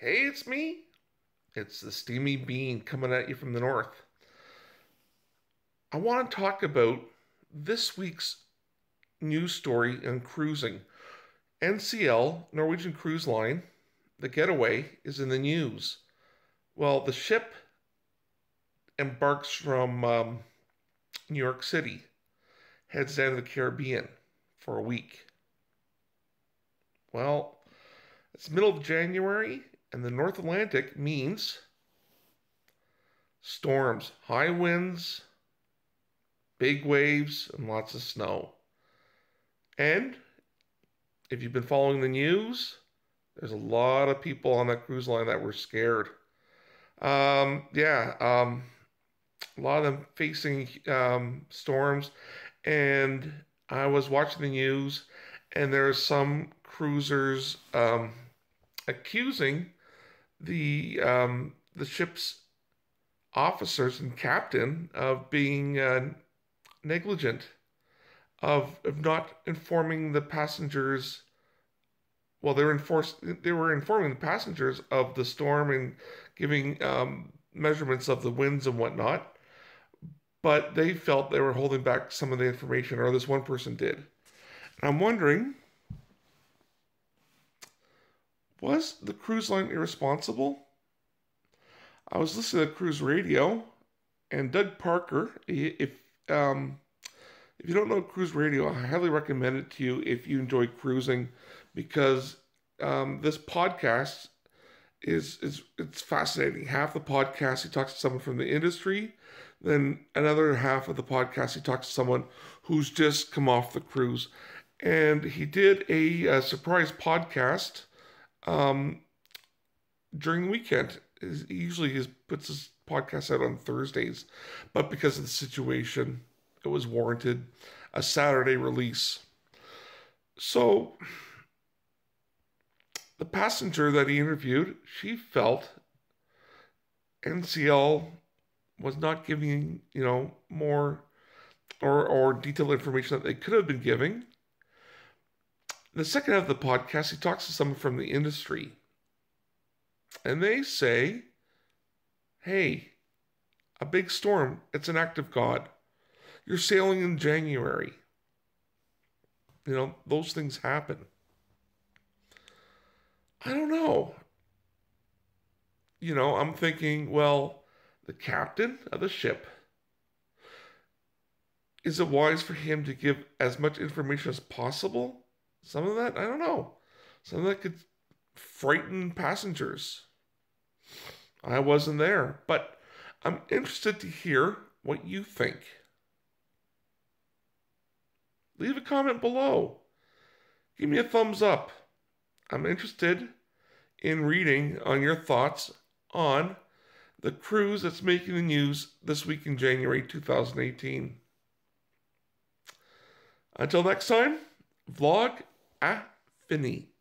Hey, it's me. It's the Steamy Bean coming at you from the north. I want to talk about this week's news story on cruising. NCL, Norwegian Cruise Line, the Getaway, is in the news. Well, the ship embarks from New York City, heads down to the Caribbean for a week. Well, it's middle of January, and the North Atlantic means storms, high winds, big waves, and lots of snow. And if you've been following the news, there's a lot of people on that cruise line that were scared. A lot of them facing storms. And I was watching the news, and there are some cruisers accusing the ship's officers and captain of being negligent, of not informing the passengers. Well, they were informing the passengers of the storm and giving measurements of the winds and whatnot, but they felt they were holding back some of the information, or this one person did. And I'm wondering, was the cruise line irresponsible? I was listening to cruise radio, and Doug Parker, if you don't know cruise radio, I highly recommend it to you if you enjoy cruising, because this podcast it's fascinating. Half the podcast he talks to someone from the industry, then another half of the podcast he talks to someone who's just come off the cruise. And he did a surprise podcast during the weekend. He usually puts his podcast out on Thursdays, but because of the situation, it was warranted a Saturday release. So the passenger that he interviewed, she felt NCL was not giving, more or detailed information that they could have been giving. The second half of the podcast, he talks to someone from the industry, and they say, hey, a big storm, it's an act of God. You're sailing in January. Those things happen. I don't know. I'm thinking, well, the captain of the ship, is it wise for him to give as much information as possible? Some of that, I don't know. Some of that could frighten passengers. I wasn't there, but I'm interested to hear what you think. Leave a comment below. Give me a thumbs up. I'm interested in reading on your thoughts on the cruise that's making the news this week in January 2018. Until next time, vlog à fini.